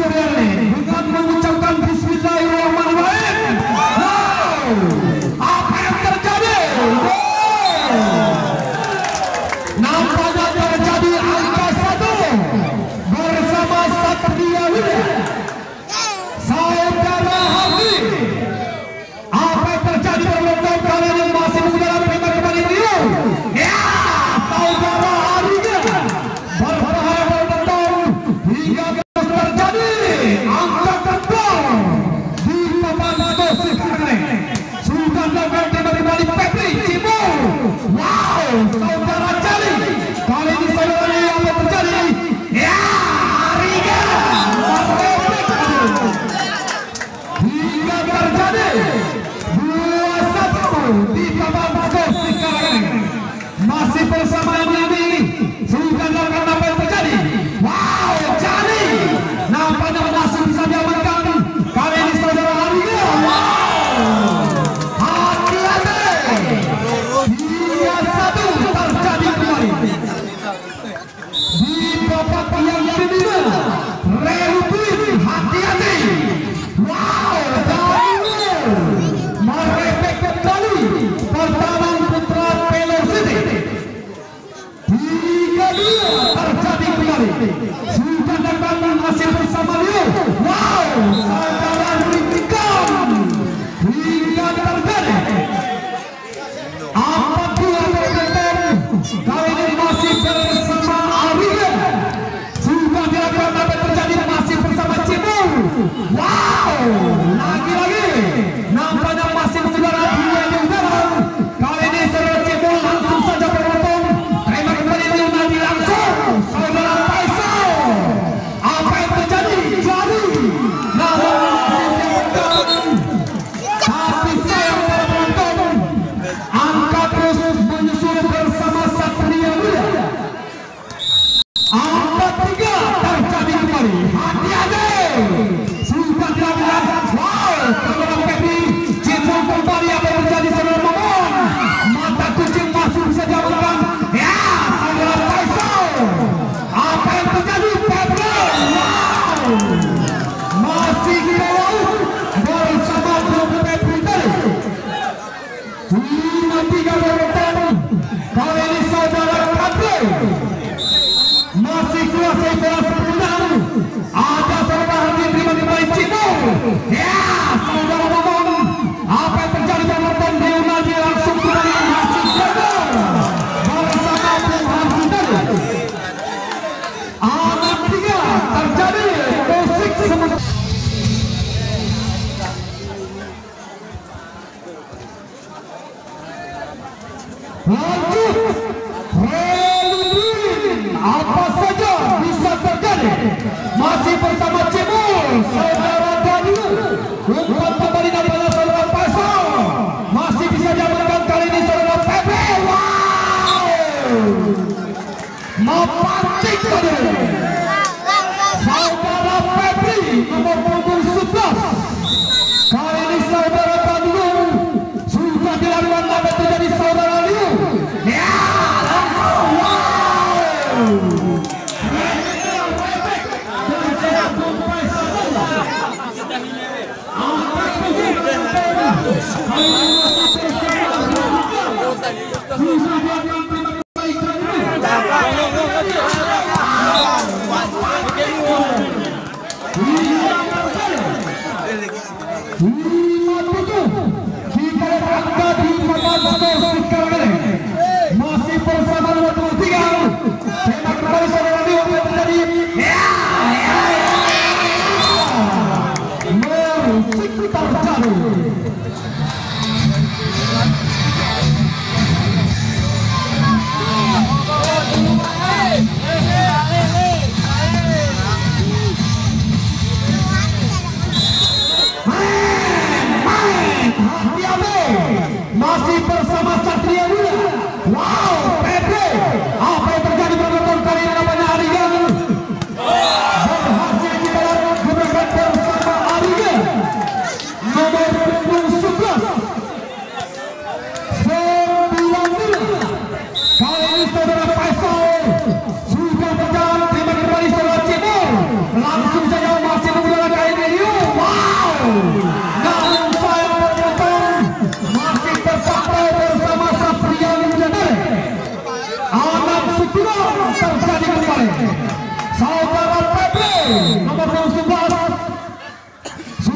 Suryani dengan mengucapkan Bismillahirrahmanirrahim. Wow, apa yang terjadi? Nampaknya terjadi angka 1 bersama Satria Widya. Saudara Hardi, apa yang terjadi berlomba kali ini masih menggunakan prima kembali beliau? Ya, saudara Hardi berbahaya berbentuk hingga terus terjadi angka kendor di papan skor sekarang. Sudah dilakukan kembali Pepri Cibur. Wow, saudara Jali, kali ini saudara ini apa yang terjadi? Ya, Ariga hingga terjadi 2-1 di papan skor sekarang. Masih bersama ini sudah dilakukan apa yang terjadi? Wow, Jali nampaknya masih bisa diamankan. Kali ini saudara Ariga. Wow, hati-hati, 3-1 terjadi kembali di babak yang kedua. Relupin, hati-hati. Wow, Daniel merepek kembali pertahanan putra Velocity. 3-2 terjadi kembali. Sudah datang hasil bersama Leo. Wow, saudara Rikam hingga terjadi 4-2 berbentuk. Kali ini masih bersama Ariga. Sudah dilakukan apa yang terjadi, masih bersama Cibur. Wow, lagi-lagi nampaknya masih menggunakan dua yang dalam. Kali ini saudara Cibur langsung saja beruntung. Terima kembali Leonardi langsung saudara Faisal. Apa yang terjadi? Jadi namun masih diamankan. Tapi sayang para penonton, angka terus menyusul bersama Satria Widya. Angka 3 terjadi kembali. Hati-hati, sudah dilakukan. Wow, saudara Pepri Cibur kembali. Apa yang terjadi saudara Mamon? Mata kucing masih bisa diamankan. Ya, saudara Faisal, apa yang terjadi Pepri? Wow, masih di laut bersama Pepri tadi. 5-3 berbentuk. Kali ini saudara Kadri masih kuasai bola sepenuhnya. Ada saudara Hardi terima kembali Cibur. Ya, saudara Mamon, apa yang terjadi berbentuk? Leonardi langsung kembali masih gagal bersama Bung Hardi tadi. Anak 3 terjadi musik sementara. Lanjut, Relupin, apa saja bisa terjadi. Masih bersama Cibur, saudara Daniel. Umpan kembali daripada saudara Faisal. Masih bisa diamankan. Kali ini saudara Pepe. Wow, mepancing tadi saudara Pepe nomor punggung 11. Kali ini saudara Daniel sudah dilakukan apa yang terjadi saudara Liu. Ya, langsung. Wow, masih bersama nomor 23. Tembak kembali saudara Liu. Apa yang terjadi? Ya, musik terjadi.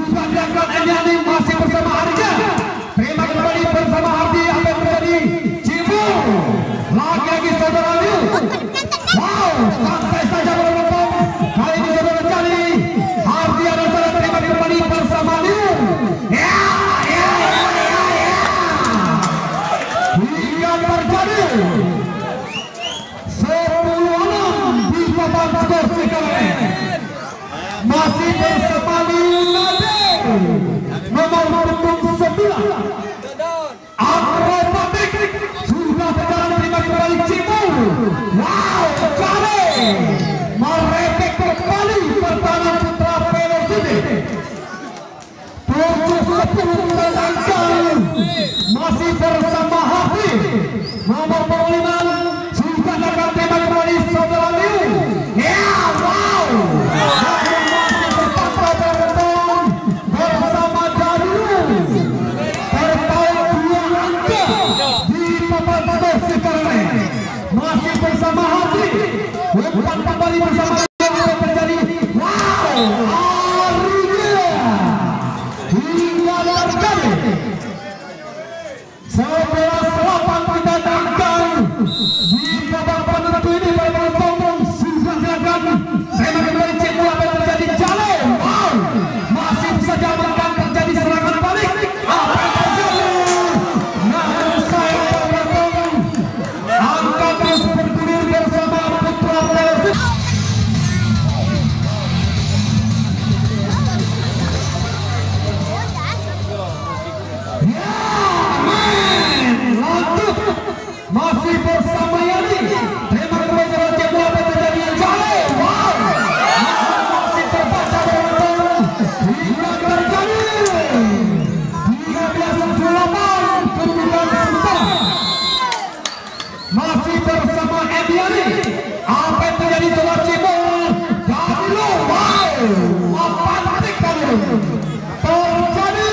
sudah diangkat Eliani masih bersama Arja. Terima kembali bersama Ardi apa yang terjadi. Cibur lagi-lagi saudara Liu. Wow, santai saja berlompat. Kali ini saudara Cali Ardi adalah terima kembali bersama Liu. Ya. Hingga terjadi 10-6 di papan skor sekarang. Masih bersama Liu Nadir nomor punggung 9. Akrobatik sudah berjalan terima kembali Cibur. Wow, Cale merepek kembali pertahanan putra Velocity. 7-10 terangkan masih bersama Hafi nomor 5 sudah akan tembak kembali saudara Liu. Ya, wow. Masih bertambah bersama Dadu. Terpaut 2 angka di papan skor sekarang. Masih bersama Hafi. Umpan kembali bersama Liu terjadi. Wow, Arya. Hingga terjadi 11-8 kita tangkap di babak penentu ini. Penonton sudah dilakukan tembak kembali Cibur apa yang terjadi. Jale, wow, masih saja akan terjadi serangan balik. Apa yang terjadi? Namun saya penonton angka terus bergulir bersama putra Velocity. Masih bersama Yani. Terima kasih saudara Cibur apa yang terjadi. Jale, wow, masih terbaca penonton. Hingga terjadi 13-8 kedudukan sementara. Masih bersama Yani. Apa yang terjadi saudara Cibur? Daniel, wow, apatik kali terjadi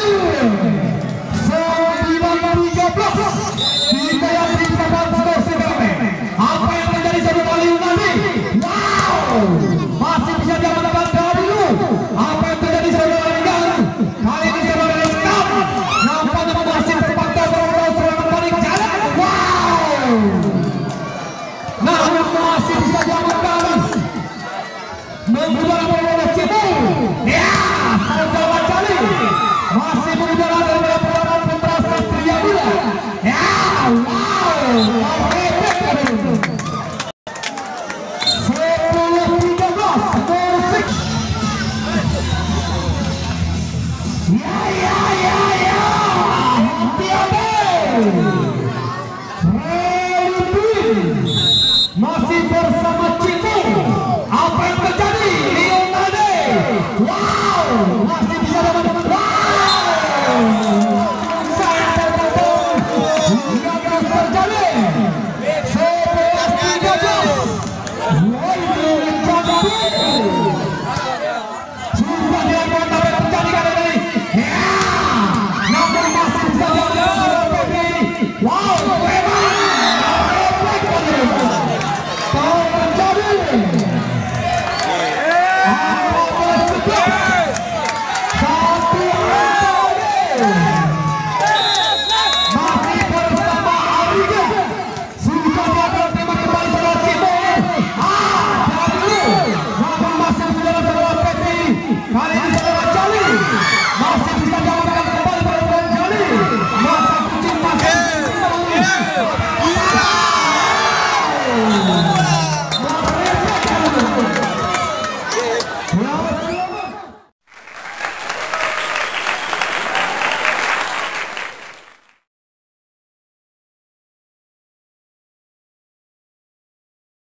9-13. Kita yang di papan skor sekarang. Apa yang terjadi saudara Liu Nadir? Wow, masih bisa dia mendapatkan dulu. Apa yang terjadi saudara Liu? Kali ini saudara Liu nampaknya masih terpaksa berlaku serangan balik jalan. Wow, namun masih bisa diamankan. Menggunakan bola Cibur. Ya, saudara Cali masih menggunakan bola putra Satria Muda. Ya, wow, merepek kali ini 10-13 skor. Ya.